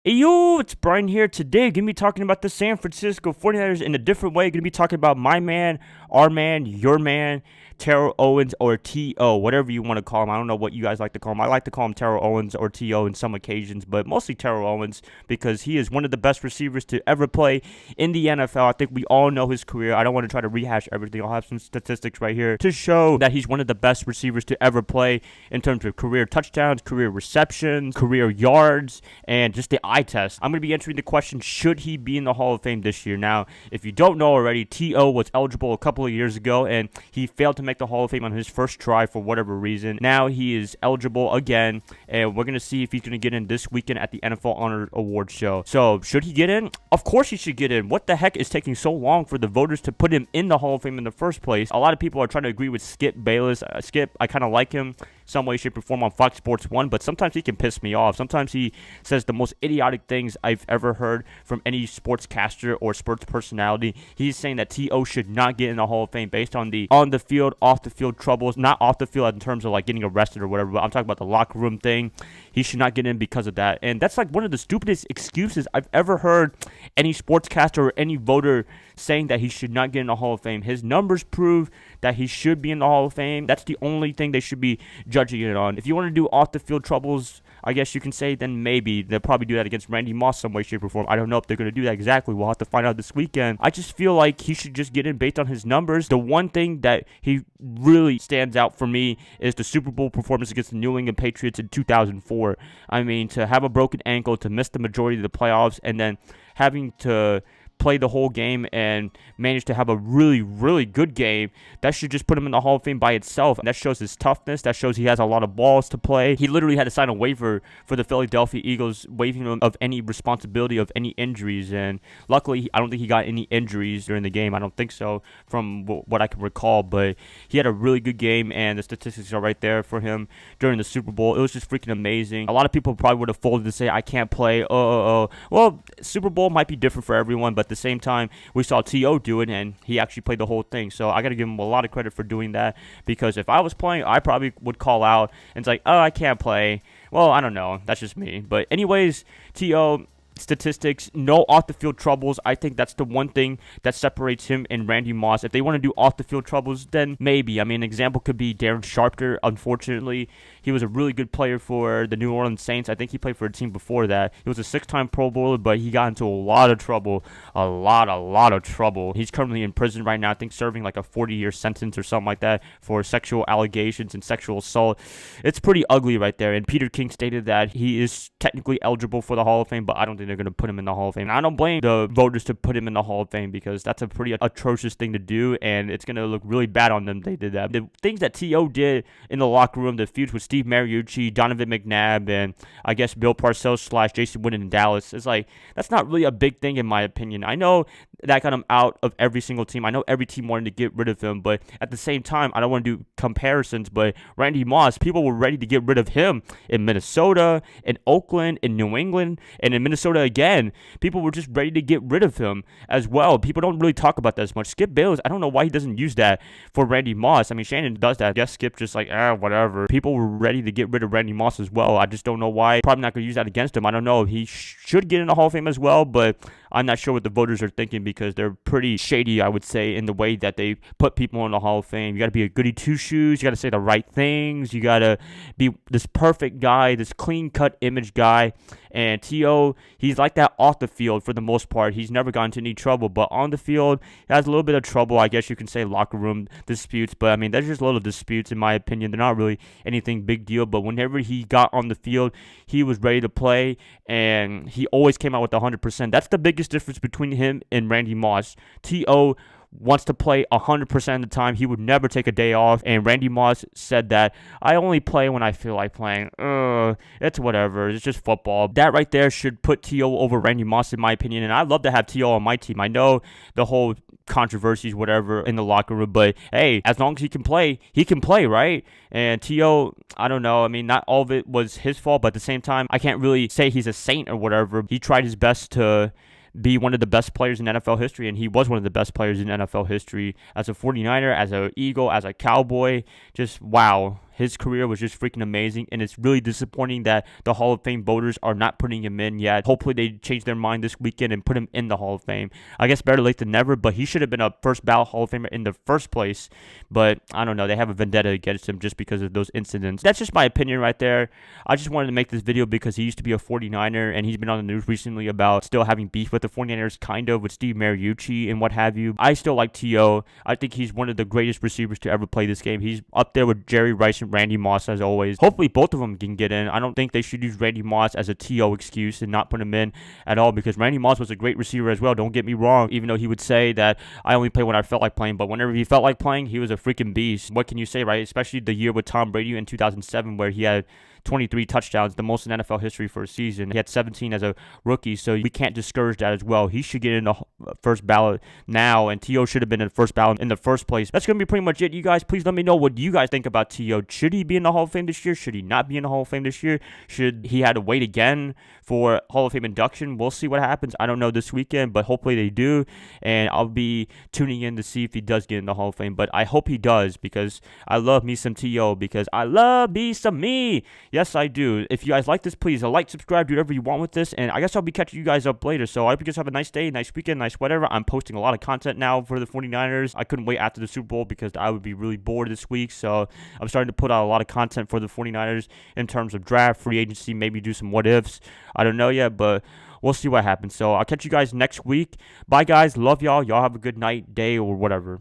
Hey yo, it's Brian here. Today, gonna be talking about the San Francisco 49ers in a different way. Gonna be talking about my man, our man, your man, Terrell Owens, or T.O., whatever you want to call him. I don't know what you guys like to call him. I like to call him Terrell Owens or T.O. in some occasions, but mostly Terrell Owens because he is one of the best receivers to ever play in the NFL. I think we all know his career. I don't want to try to rehash everything. I'll have some statistics right here to show that he's one of the best receivers to ever play in terms of career touchdowns, career receptions, career yards, and just the eye test. I'm going to be answering the question, should he be in the Hall of Fame this year? Now, if you don't know already, T.O. was eligible a couple of years ago, and he failed to make the Hall of Fame on his first try for whatever reason. Now he is eligible again, and we're going to see if he's going to get in this weekend at the NFL Honor Awards show. So, should he get in? Of course he should get in. What the heck is taking so long for the voters to put him in the Hall of Fame in the first place? A lot of people are trying to agree with Skip Bayless. Skip, I kind of like him some way, shape, or form on Fox Sports 1, but sometimes he can piss me off. Sometimes he says the most idiotic things I've ever heard from any sportscaster or sports personality. He's saying that T.O. should not get in the Hall of Fame based on the on-the-field, off-the-field troubles. Not off the field in terms of like getting arrested or whatever, but I'm talking about the locker room thing. He should not get in because of that. And that's like one of the stupidest excuses I've ever heard any sportscaster or any voter saying that he should not get in the Hall of Fame. His numbers prove that he should be in the Hall of Fame. That's the only thing they should be judging it on. If you want to do off-the-field troubles, I guess you can say, then maybe they'll probably do that against Randy Moss some way, shape, or form. I don't know if they're going to do that exactly. We'll have to find out this weekend. I just feel like he should just get in based on his numbers. The one thing that he really stands out for me is the Super Bowl performance against the New England Patriots in 2004. I mean, to have a broken ankle, to miss the majority of the playoffs, and then having to play the whole game and manage to have a really, really good game, that should just put him in the Hall of Fame by itself. And that shows his toughness. That shows he has a lot of balls to play. He literally had to sign a waiver for the Philadelphia Eagles, waiving him of any responsibility of any injuries. And luckily, I don't think he got any injuries during the game. I don't think so from what I can recall. But he had a really good game, and the statistics are right there for him during the Super Bowl. It was just freaking amazing. A lot of people probably would have folded to say, I can't play. Well, Super Bowl might be different for everyone, but at the same time, we saw T.O. do it, and he actually played the whole thing. So I got to give him a lot of credit for doing that, because if I was playing, I probably would call out and it's like, oh, I can't play. Well, I don't know. That's just me. But anyways, T.O., statistics, no off-the-field troubles. I think that's the one thing that separates him and Randy Moss. If they want to do off-the-field troubles, then maybe. I mean, an example could be Darren Sharper. Unfortunately, he was a really good player for the New Orleans Saints. I think he played for a team before that. He was a 6-time Pro Bowler, but he got into a lot of trouble. A lot of trouble. He's currently in prison right now, I think serving like a 40-year sentence or something like that for sexual allegations and sexual assault. It's pretty ugly right there. And Peter King stated that he is technically eligible for the Hall of Fame, but I don't think they're going to put him in the Hall of Fame. And I don't blame the voters to put him in the Hall of Fame, because that's a pretty atrocious thing to do, and it's going to look really bad on them. They did that. The things that T.O. did in the locker room, the feuds with Steve Mariucci, Donovan McNabb, and I guess Bill Parcells / Jason Witten in Dallas, it's like, that's not really a big thing in my opinion. I know that got him out of every single team. I know every team wanted to get rid of him, but at the same time, I don't want to do comparisons, but Randy Moss, people were ready to get rid of him in Minnesota, in Oakland, in New England, and in Minnesota again. People were just ready to get rid of him as well. People don't really talk about that as much. Skip Bayless, I don't know why he doesn't use that for Randy Moss. I mean, Shannon does that. I guess Skip just like, whatever. People were ready to get rid of Randy Moss as well. I just don't know why. Probably not going to use that against him. I don't know. He should get in the Hall of Fame as well, but I'm not sure what the voters are thinking, because they're pretty shady, I would say, in the way that they put people in the Hall of Fame. You got to be a goody two-shoes. You got to say the right things. You got to be this perfect guy, this clean-cut image guy. And T.O., he's like that off the field for the most part. He's never gotten into any trouble, but on the field, he has a little bit of trouble. I guess you can say locker room disputes, but I mean, they're just little disputes in my opinion. They're not really anything big deal, but whenever he got on the field, he was ready to play, and he always came out with 100%. That's the biggest difference between him and Randy Moss. T.O. wants to play 100% of the time. He would never take a day off. And Randy Moss said that, I only play when I feel like playing. It's whatever. It's just football. That right there should put T.O. over Randy Moss, in my opinion. And I'd love to have T.O. on my team. I know the whole controversies, whatever, in the locker room, but hey, as long as he can play, right? And T.O., I don't know. I mean, not all of it was his fault, but at the same time, I can't really say he's a saint or whatever. He tried his best to be one of the best players in NFL history, and he was one of the best players in NFL history as a 49er, as an Eagle, as a Cowboy. Just wow. His career was just freaking amazing, and it's really disappointing that the Hall of Fame voters are not putting him in yet. Hopefully they change their mind this weekend and put him in the Hall of Fame. I guess better late than never, but he should have been a first ballot Hall of Famer in the first place. But I don't know, they have a vendetta against him just because of those incidents. That's just my opinion right there. I just wanted to make this video because he used to be a 49er, and he's been on the news recently about still having beef with the 49ers, kind of, with Steve Mariucci and what have you. I still like T.O. I think he's one of the greatest receivers to ever play this game. He's up there with Jerry Rice and Randy Moss as always. Hopefully both of them can get in. I don't think they should use Randy Moss as a T.O. excuse and not put him in at all, because Randy Moss was a great receiver as well. Don't get me wrong, even though he would say that I only play when I felt like playing, but whenever he felt like playing, he was a freaking beast. What can you say, right? Especially the year with Tom Brady in 2007 where he had 23 touchdowns, the most in NFL history for a season. He had 17 as a rookie, so we can't discourage that as well. He should get in the first ballot now, and T.O. should have been in the first ballot in the first place. That's going to be pretty much it, you guys. Please let me know what you guys think about T.O. Should he be in the Hall of Fame this year? Should he not be in the Hall of Fame this year? Should he have to wait again for Hall of Fame induction? We'll see what happens. I don't know this weekend, but hopefully they do, and I'll be tuning in to see if he does get in the Hall of Fame. But I hope he does, because I love me some T.O., because I love me some me. Yes, I do. If you guys like this, please like, subscribe, do whatever you want with this, and I guess I'll be catching you guys up later. So I hope you guys have a nice day, nice weekend, nice whatever. I'm posting a lot of content now for the 49ers. I couldn't wait after the Super Bowl because I would be really bored this week, so I'm starting to put out a lot of content for the 49ers in terms of draft, free agency, maybe do some what ifs. I don't know yet, but we'll see what happens. So I'll catch you guys next week. Bye, guys. Love y'all. Y'all have a good night, day, or whatever.